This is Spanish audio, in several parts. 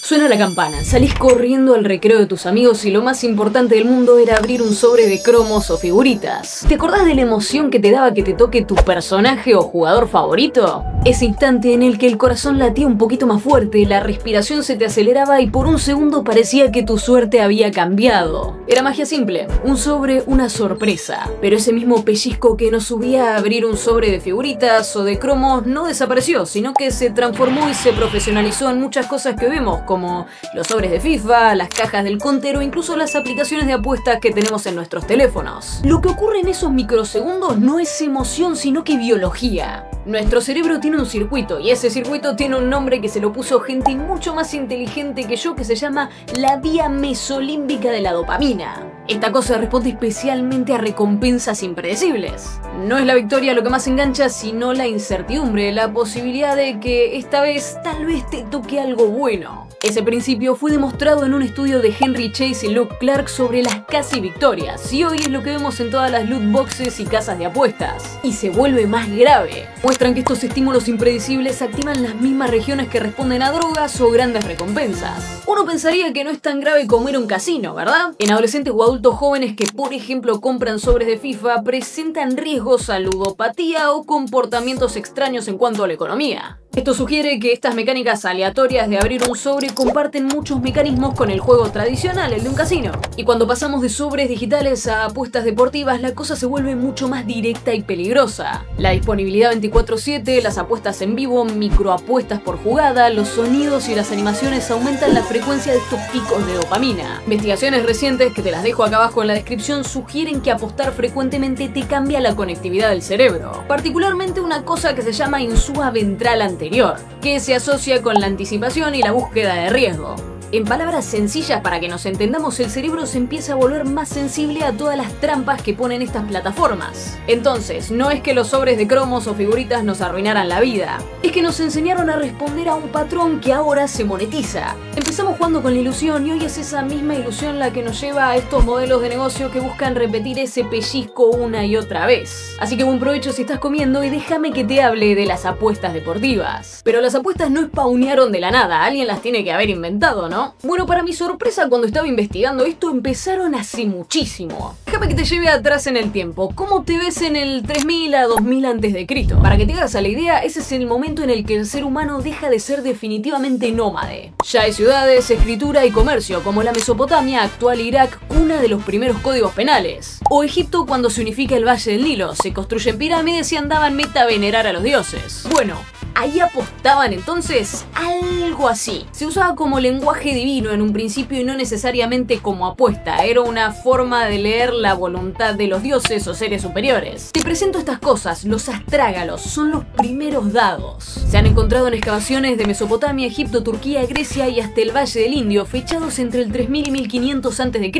Suena la campana, salís corriendo al recreo de tus amigos y lo más importante del mundo era abrir un sobre de cromos o figuritas. ¿Te acordás de la emoción que te daba que te toque tu personaje o jugador favorito? Ese instante en el que el corazón latía un poquito más fuerte, la respiración se te aceleraba y por un segundo parecía que tu suerte había cambiado. Era magia simple, un sobre, una sorpresa. Pero ese mismo pellizco que nos subía a abrir un sobre de figuritas o de cromos no desapareció, sino que se transformó y se profesionalizó en muchas cosas que vemos, como los sobres de FIFA, las cajas del Counter o incluso las aplicaciones de apuestas que tenemos en nuestros teléfonos. Lo que ocurre en esos microsegundos no es emoción, sino que biología. Nuestro cerebro tiene un circuito y ese circuito tiene un nombre que se lo puso gente mucho más inteligente que yo, que se llama la vía mesolímbica de la dopamina. Esta cosa responde especialmente a recompensas impredecibles. No es la victoria lo que más engancha, sino la incertidumbre, la posibilidad de que esta vez tal vez te toque algo bueno. Ese principio fue demostrado en un estudio de Henry Chase y Luke Clark sobre las casi victorias, y hoy es lo que vemos en todas las loot boxes y casas de apuestas. Y se vuelve más grave. Muestran que estos estímulos impredecibles activan las mismas regiones que responden a drogas o grandes recompensas. Uno pensaría que no es tan grave como ir a un casino, ¿verdad? En adolescentes o adultos jóvenes que, por ejemplo, compran sobres de FIFA, presentan riesgos a ludopatía o comportamientos extraños en cuanto a la economía. Esto sugiere que estas mecánicas aleatorias de abrir un sobre comparten muchos mecanismos con el juego tradicional, el de un casino. Y cuando pasamos de sobres digitales a apuestas deportivas, la cosa se vuelve mucho más directa y peligrosa. La disponibilidad 24/7, las apuestas en vivo, microapuestas por jugada, los sonidos y las animaciones aumentan la frecuencia de estos picos de dopamina. Investigaciones recientes, que te las dejo acá abajo en la descripción, sugieren que apostar frecuentemente te cambia la conectividad del cerebro. Particularmente una cosa que se llama insúa ventral anterior, que se asocia con la anticipación y la búsqueda de riesgo. En palabras sencillas, para que nos entendamos, el cerebro se empieza a volver más sensible a todas las trampas que ponen estas plataformas. Entonces, no es que los sobres de cromos o figuritas nos arruinaran la vida, es que nos enseñaron a responder a un patrón que ahora se monetiza. Empezamos jugando con la ilusión y hoy es esa misma ilusión la que nos lleva a estos modelos de negocio que buscan repetir ese pellizco una y otra vez. Así que buen provecho si estás comiendo y déjame que te hable de las apuestas deportivas. Pero las apuestas no spawnearon de la nada, alguien las tiene que haber inventado, ¿no? Bueno, para mi sorpresa cuando estaba investigando esto, empezaron hace muchísimo. Déjame que te lleve atrás en el tiempo. ¿Cómo te ves en el 3000 a 2000 a.C.? Para que te hagas a la idea, ese es el momento en el que el ser humano deja de ser definitivamente nómade. Ya hay ciudades, escritura y comercio, como la Mesopotamia, actual Irak, cuna de los primeros códigos penales. O Egipto, cuando se unifica el Valle del Nilo, se construyen pirámides y andaban meta a venerar a los dioses. Bueno, ahí apostaban entonces algo así. Se usaba como lenguaje divino en un principio y no necesariamente como apuesta. Era una forma de leer la voluntad de los dioses o seres superiores. Te presento estas cosas, los astrágalos, son los primeros dados. Se han encontrado en excavaciones de Mesopotamia, Egipto, Turquía, Grecia y hasta el Valle del Indio, fechados entre el 3000 y 1500 a.C.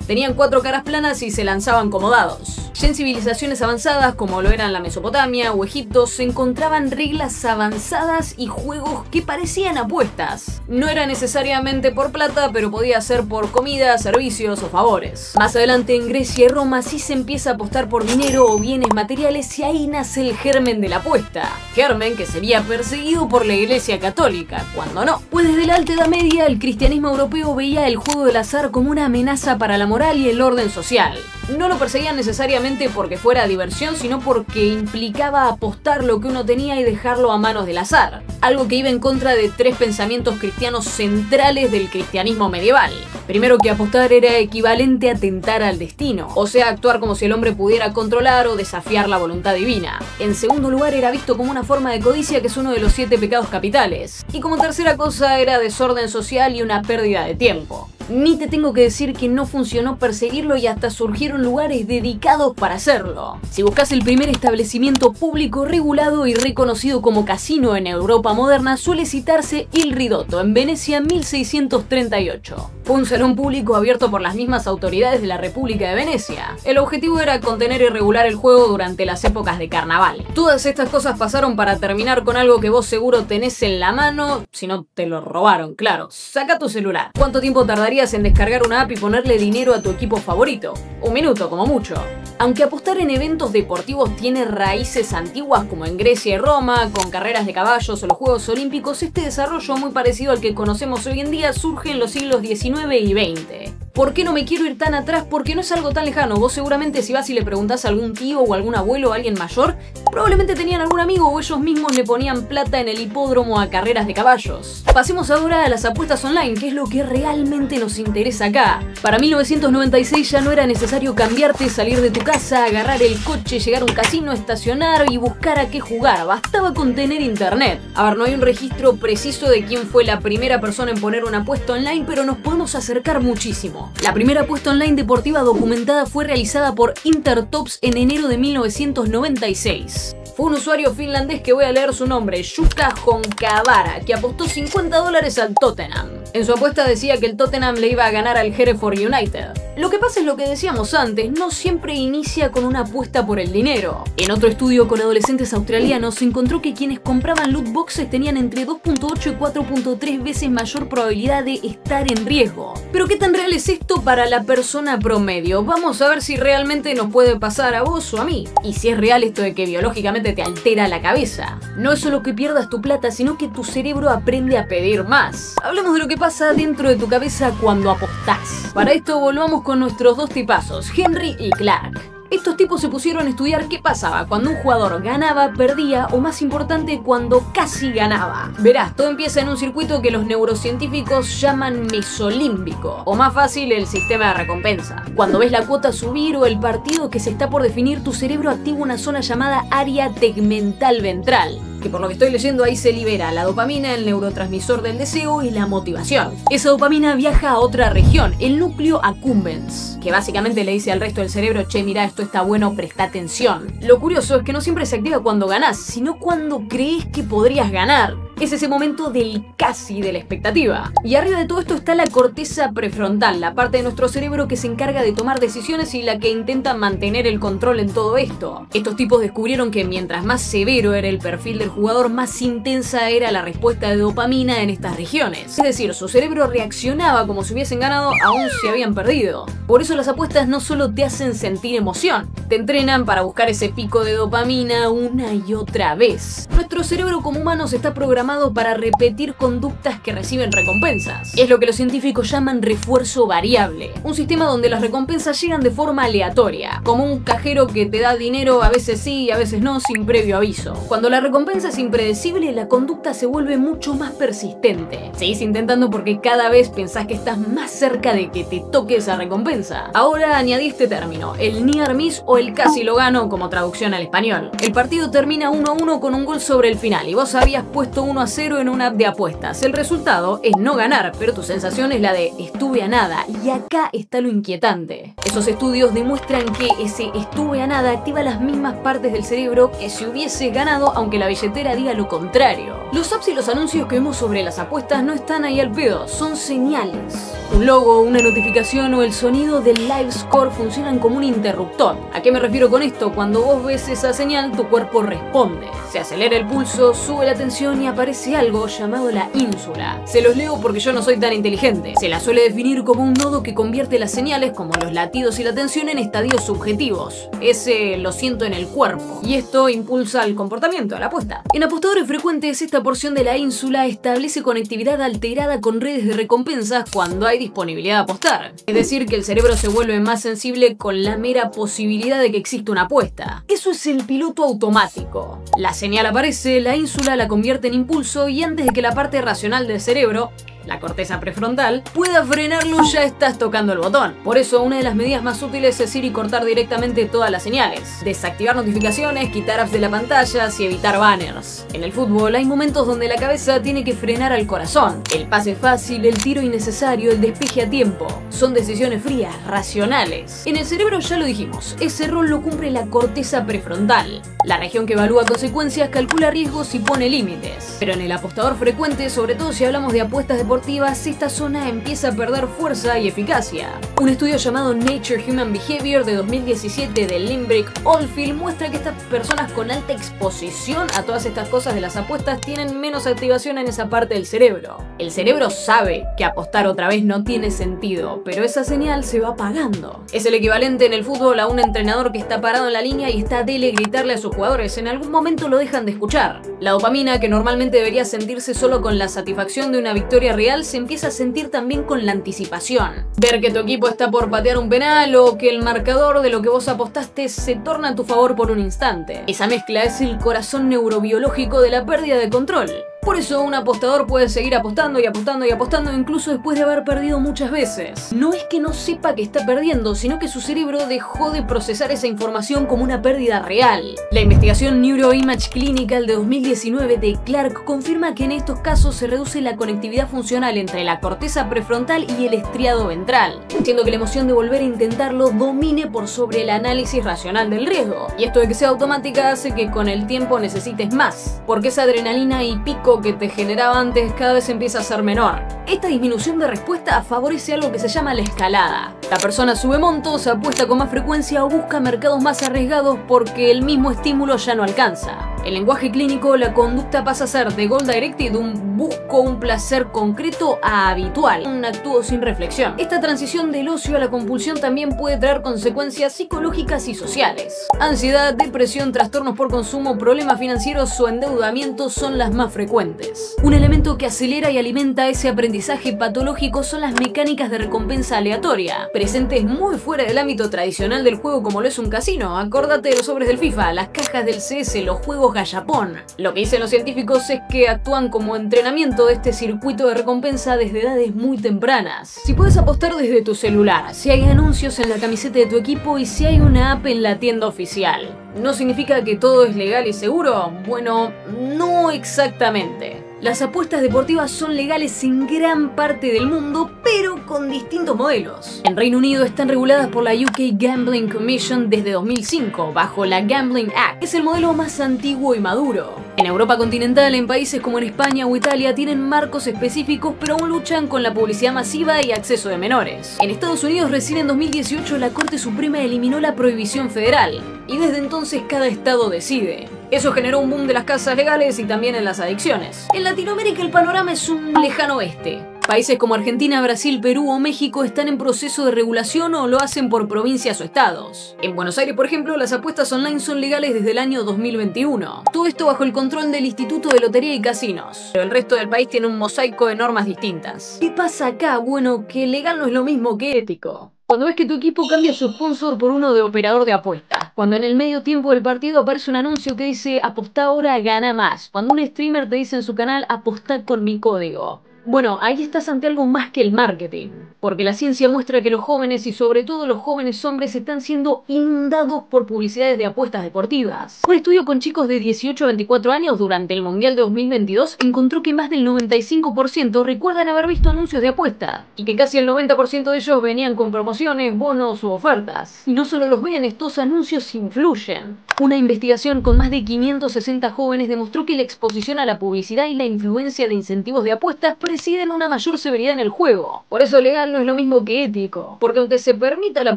Tenían 4 caras planas y se lanzaban como dados. Ya en civilizaciones avanzadas, como lo eran la Mesopotamia o Egipto, se encontraban reglas avanzadas y juegos que parecían apuestas. No era necesariamente por plata, pero podía ser por comida, servicios o favores. Más adelante en Grecia y Roma sí se empieza a apostar por dinero o bienes materiales y ahí nace el germen de la apuesta. Germen que sería perseguido por la Iglesia Católica, cuando no. Pues desde la Alta Edad Media el cristianismo europeo veía el juego del azar como una amenaza para la moral y el orden social. No lo perseguían necesariamente porque fuera diversión, sino porque implicaba apostar lo que uno tenía y dejarlo a manos del azar. Algo que iba en contra de 3 pensamientos cristianos centrales del cristianismo medieval. Primero, que apostar era equivalente a tentar al destino, o sea, actuar como si el hombre pudiera controlar o desafiar la voluntad divina. En segundo lugar, era visto como una forma de codicia, que es uno de los 7 pecados capitales. Y como tercera cosa, era desorden social y una pérdida de tiempo. Ni te tengo que decir que no funcionó perseguirlo y hasta surgieron lugares dedicados para hacerlo. Si buscas el primer establecimiento público regulado y reconocido como casino en Europa moderna, suele citarse Il Ridotto, en Venecia, 1638. Fue un salón público abierto por las mismas autoridades de la República de Venecia. El objetivo era contener y regular el juego durante las épocas de carnaval. Todas estas cosas pasaron para terminar con algo que vos seguro tenés en la mano, si no te lo robaron, claro. Saca tu celular. ¿Cuánto tiempo tardarías en descargar una app y ponerle dinero a tu equipo favorito? 1 minuto, como mucho. Aunque apostar en eventos deportivos tiene raíces antiguas como en Grecia y Roma, con carreras de caballos o los Juegos Olímpicos, este desarrollo muy parecido al que conocemos hoy en día surge en los siglos XIX y XX. ¿Por qué no me quiero ir tan atrás? Porque no es algo tan lejano. Vos seguramente si vas y le preguntás a algún tío o algún abuelo o alguien mayor, probablemente tenían algún amigo o ellos mismos le ponían plata en el hipódromo a carreras de caballos. Pasemos ahora a las apuestas online, que es lo que realmente nos interesa acá. Para 1996 ya no era necesario cambiarte, salir de tu casa, agarrar el coche, llegar a un casino, estacionar y buscar a qué jugar. Bastaba con tener internet. A ver, no hay un registro preciso de quién fue la primera persona en poner una apuesta online, pero nos podemos acercar muchísimo. La primera apuesta online deportiva documentada fue realizada por Intertops en enero de 1996. Fue un usuario finlandés que voy a leer su nombre, Jukka Honkavara, que apostó $50 al Tottenham. En su apuesta decía que el Tottenham le iba a ganar al Hereford United. Lo que pasa es lo que decíamos antes, no siempre inicia con una apuesta por el dinero. En otro estudio con adolescentes australianos se encontró que quienes compraban loot boxes tenían entre 2.8 y 4.3 veces mayor probabilidad de estar en riesgo. Pero ¿qué tan real es esto para la persona promedio? Vamos a ver si realmente nos puede pasar a vos o a mí. Y si es real esto de que biológicamente te altera la cabeza. No es solo que pierdas tu plata, sino que tu cerebro aprende a pedir más. Hablemos de lo que pasa dentro de tu cabeza cuando apostás. Para esto volvamos con nuestros dos tipazos, Henry y Clark. Estos tipos se pusieron a estudiar qué pasaba cuando un jugador ganaba, perdía o, más importante, cuando casi ganaba. Verás, todo empieza en un circuito que los neurocientíficos llaman mesolímbico, o más fácil, el sistema de recompensa. Cuando ves la cuota subir o el partido que se está por definir, tu cerebro activa una zona llamada área tegmental ventral, que por lo que estoy leyendo ahí se libera la dopamina, el neurotransmisor del deseo y la motivación. Esa dopamina viaja a otra región, el núcleo accumbens, que básicamente le dice al resto del cerebro, che, mira, esto está bueno, presta atención. Lo curioso es que no siempre se activa cuando ganás, sino cuando crees que podrías ganar. Es ese momento del casi, de la expectativa. Y arriba de todo esto está la corteza prefrontal, la parte de nuestro cerebro que se encarga de tomar decisiones y la que intenta mantener el control en todo esto. Estos tipos descubrieron que mientras más severo era el perfil del jugador, más intensa era la respuesta de dopamina en estas regiones. Es decir, su cerebro reaccionaba como si hubiesen ganado aún si habían perdido. Por eso las apuestas no solo te hacen sentir emoción, te entrenan para buscar ese pico de dopamina una y otra vez. Nuestro cerebro como humanos está programado para repetir conductas que reciben recompensas. Es lo que los científicos llaman refuerzo variable, un sistema donde las recompensas llegan de forma aleatoria, como un cajero que te da dinero a veces sí y a veces no sin previo aviso. Cuando la recompensa es impredecible, la conducta se vuelve mucho más persistente. Seguís intentando porque cada vez pensás que estás más cerca de que te toque esa recompensa. Ahora añadí este término, el near miss o el casi lo gano como traducción al español. El partido termina 1-1 con un gol sobre el final y vos habías puesto 1-0 en una app de apuestas. El resultado es no ganar, pero tu sensación es la de estuve a nada, y acá está lo inquietante. Esos estudios demuestran que ese estuve a nada activa las mismas partes del cerebro que si hubiese ganado, aunque la billetera diga lo contrario. Los apps y los anuncios que vemos sobre las apuestas no están ahí al pedo, son señales. Un logo, una notificación o el sonido del live score funcionan como un interruptor. ¿A qué me refiero con esto? Cuando vos ves esa señal, tu cuerpo responde. Se acelera el pulso, sube la tensión y aparece algo llamado la ínsula. Se los leo porque yo no soy tan inteligente. Se la suele definir como un nodo que convierte las señales, como los latidos y la tensión, en estadios subjetivos. Ese lo siento en el cuerpo. Y esto impulsa el comportamiento, a la apuesta. En apostadores frecuentes, esta porción de la ínsula establece conectividad alterada con redes de recompensas cuando hay disponibilidad de apostar. Es decir, que el cerebro se vuelve más sensible con la mera posibilidad de que exista una apuesta. Eso es el piloto automático. La señal aparece, la ínsula la convierte en impulso y antes de que la parte racional del cerebro, la corteza prefrontal, pueda frenarlo, ya estás tocando el botón. Por eso una de las medidas más útiles es ir y cortar directamente todas las señales, desactivar notificaciones, quitar apps de la pantalla y evitar banners. En el fútbol hay momentos donde la cabeza tiene que frenar al corazón. El pase fácil, el tiro innecesario, el despeje a tiempo. Son decisiones frías, racionales. En el cerebro ya lo dijimos, ese rol lo cumple la corteza prefrontal. La región que evalúa consecuencias calcula riesgos y pone límites. Pero en el apostador frecuente, sobre todo si hablamos de apuestas deportivas, esta zona empieza a perder fuerza y eficacia. Un estudio llamado Nature Human Behavior de 2017 de Limbrick Oldfield muestra que estas personas con alta exposición a todas estas cosas de las apuestas tienen menos activación en esa parte del cerebro. El cerebro sabe que apostar otra vez no tiene sentido, pero esa señal se va apagando. Es el equivalente en el fútbol a un entrenador que está parado en la línea y está dele gritarle a sus jugadores. En algún momento lo dejan de escuchar. La dopamina, que normalmente debería sentirse solo con la satisfacción de una victoria real, se empieza a sentir también con la anticipación. Ver que tu equipo está por patear un penal o que el marcador de lo que vos apostaste se torna a tu favor por un instante. Esa mezcla es el corazón neurobiológico de la pérdida de control. Por eso un apostador puede seguir apostando y apostando y apostando incluso después de haber perdido muchas veces. No es que no sepa que está perdiendo, sino que su cerebro dejó de procesar esa información como una pérdida real. La investigación Neuroimage Clinical de 2019 de Clark confirma que en estos casos se reduce la conectividad funcional entre la corteza prefrontal y el estriado ventral, siendo que la emoción de volver a intentarlo domine por sobre el análisis racional del riesgo. Y esto de que sea automática hace que con el tiempo necesites más, porque esa adrenalina y pico que te generaba antes cada vez empieza a ser menor. Esta disminución de respuesta favorece algo que se llama la escalada. La persona sube montos, apuesta con más frecuencia o busca mercados más arriesgados porque el mismo estímulo ya no alcanza. En lenguaje clínico, la conducta pasa a ser de goal directed, un busco un placer concreto, a habitual, un actúo sin reflexión. Esta transición del ocio a la compulsión también puede traer consecuencias psicológicas y sociales. Ansiedad, depresión, trastornos por consumo, problemas financieros o endeudamiento son las más frecuentes. Un elemento que acelera y alimenta ese aprendizaje patológico son las mecánicas de recompensa aleatoria, presentes muy fuera del ámbito tradicional del juego como lo es un casino. Acordate de los sobres del FIFA, las cajas del CS, los juegos gallapón. Lo que dicen los científicos es que actúan como entrenamiento de este circuito de recompensa desde edades muy tempranas. Si puedes apostar desde tu celular, si hay anuncios en la camiseta de tu equipo y si hay una app en la tienda oficial, ¿no significa que todo es legal y seguro? Bueno, no exactamente. Las apuestas deportivas son legales en gran parte del mundo, pero con distintos modelos. En Reino Unido están reguladas por la UK Gambling Commission desde 2005, bajo la Gambling Act. Es el modelo más antiguo y maduro. En Europa continental, en países como en España o Italia, tienen marcos específicos, pero aún luchan con la publicidad masiva y acceso de menores. En Estados Unidos, recién en 2018, la Corte Suprema eliminó la prohibición federal, y desde entonces cada estado decide. Eso generó un boom de las casas legales y también en las adicciones. En Latinoamérica el panorama es un lejano oeste. Países como Argentina, Brasil, Perú o México están en proceso de regulación o lo hacen por provincias o estados. En Buenos Aires, por ejemplo, las apuestas online son legales desde el año 2021. Todo esto bajo el control del Instituto de Lotería y Casinos. Pero el resto del país tiene un mosaico de normas distintas. ¿Qué pasa acá? Bueno, que legal no es lo mismo que ético. Cuando ves que tu equipo cambia su sponsor por uno de operador de apuestas. Cuando en el medio tiempo del partido aparece un anuncio que dice apostá ahora, gana más. Cuando un streamer te dice en su canal apostá con mi código. Bueno, ahí estás ante algo más que el marketing, porque la ciencia muestra que los jóvenes y sobre todo los jóvenes hombres están siendo inundados por publicidades de apuestas deportivas. Un estudio con chicos de 18 a 24 años durante el Mundial de 2022 encontró que más del 95% recuerdan haber visto anuncios de apuesta y que casi el 90% de ellos venían con promociones, bonos u ofertas. Y no solo los ven, estos anuncios influyen. Una investigación con más de 560 jóvenes demostró que la exposición a la publicidad y la influencia de incentivos de apuestas presiden una mayor severidad en el juego. Por eso legal no es lo mismo que ético, porque aunque se permita la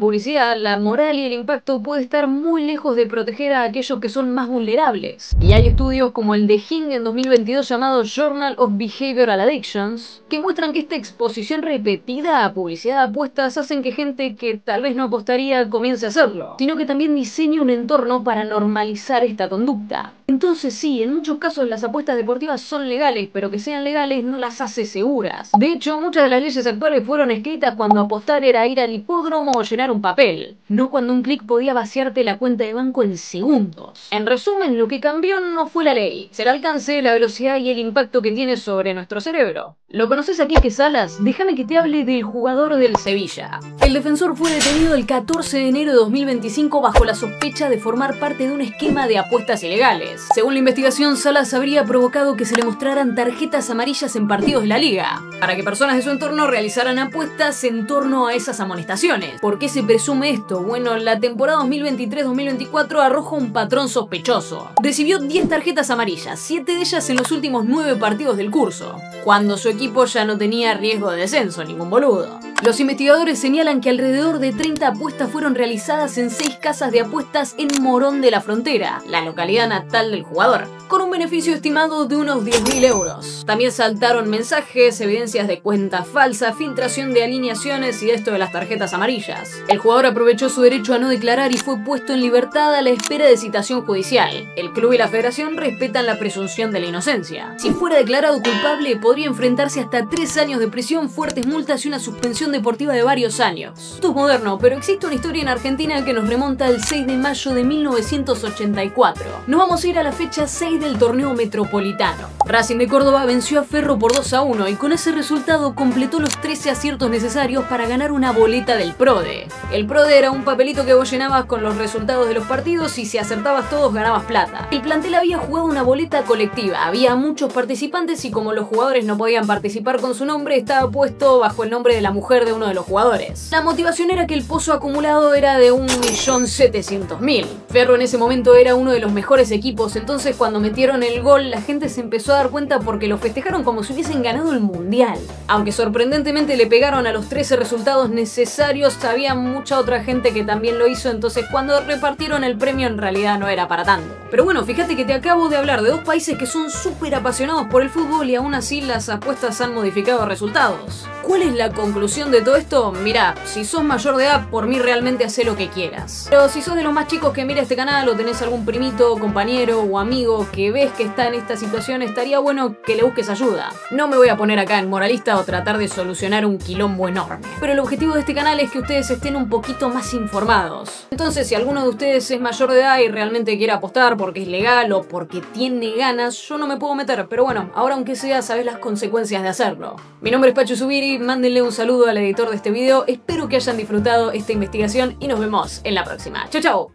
publicidad, la moral y el impacto puede estar muy lejos de proteger a aquellos que son más vulnerables. Y hay estudios como el de Hing en 2022 llamado Journal of Behavioral Addictions, que muestran que esta exposición repetida a publicidad de apuestas hacen que gente que tal vez no apostaría comience a hacerlo, sino que también diseña un entorno para normalizar esta conducta. Entonces sí, en muchos casos las apuestas deportivas son legales, pero que sean legales no las hace seguras. De hecho, muchas de las leyes actuales fueron escritas cuando apostar era ir al hipódromo o llenar un papel, no cuando un clic podía vaciarte la cuenta de banco en segundos. En resumen, lo que cambió no fue la ley, será el alcance, la velocidad y el impacto que tiene sobre nuestro cerebro. ¿Lo conoces a Quique Salas? Déjame que te hable del jugador del Sevilla. El defensor fue detenido el 14 de enero de 2025 bajo la sospecha de formar parte de un esquema de apuestas ilegales. Según la investigación, Salas habría provocado que se le mostraran tarjetas amarillas en partidos de la liga, para que personas de su entorno realizaran apuestas en torno a esas amonestaciones. ¿Por qué se presume esto? Bueno, la temporada 2023-2024 arroja un patrón sospechoso. Recibió 10 tarjetas amarillas, 7 de ellas en los últimos 9 partidos del curso, cuando su equipo ya no tenía riesgo de descenso, ningún boludo. Los investigadores señalan que alrededor de 30 apuestas fueron realizadas en 6 casas de apuestas en Morón de la Frontera, la localidad natal del jugador, con un beneficio estimado de unos 10.000 euros. También saltaron mensajes, evidencias de cuenta falsa, filtración de alineaciones y esto de las tarjetas amarillas. El jugador aprovechó su derecho a no declarar y fue puesto en libertad a la espera de citación judicial. El club y la federación respetan la presunción de la inocencia. Si fuera declarado culpable, podría enfrentarse hasta 3 años de prisión, fuertes multas y una suspensión deportiva de varios años. Esto es moderno, pero existe una historia en Argentina que nos remonta al 6 de mayo de 1984. Nos vamos a ir a la fecha 6 del torneo metropolitano. Racing de Córdoba venció a Ferro por 2-1 y con ese resultado completó los 13 aciertos necesarios para ganar una boleta del PRODE. El PRODE era un papelito que vos llenabas con los resultados de los partidos y si acertabas todos ganabas plata. El plantel había jugado una boleta colectiva, había muchos participantes y como los jugadores no podían participar con su nombre, estaba puesto bajo el nombre de la mujer de uno de los jugadores. La motivación era que el pozo acumulado era de 1.700.000. Ferro en ese momento era uno de los mejores equipos, entonces cuando metieron el gol la gente se empezó a dar cuenta porque lo festejaron como si hubiesen ganado el mundial. Aunque sorprendentemente le pegaron a los 13 resultados necesarios, había mucha otra gente que también lo hizo, entonces cuando repartieron el premio en realidad no era para tanto. Pero bueno, fíjate que te acabo de hablar de dos países que son súper apasionados por el fútbol y aún así las apuestas han modificado resultados. ¿Cuál es la conclusión de todo esto? Mirá, si sos mayor de edad, por mí realmente hacé lo que quieras. Pero si sos de los más chicos que mira este canal o tenés algún primito, compañero o amigo que ves que está en esta situación, estaría bueno que le busques ayuda. No me voy a poner acá en moralista o tratar de solucionar un quilombo enorme, pero el objetivo de este canal es que ustedes estén un poquito más informados. Entonces, si alguno de ustedes es mayor de edad y realmente quiere apostar porque es legal o porque tiene ganas, yo no me puedo meter, pero bueno, ahora aunque sea sabés las consecuencias de hacerlo. Mi nombre es Pachu Zubiri, mándenle un saludo al editor de este video, espero que hayan disfrutado esta investigación y nos vemos en la próxima. Chau chau.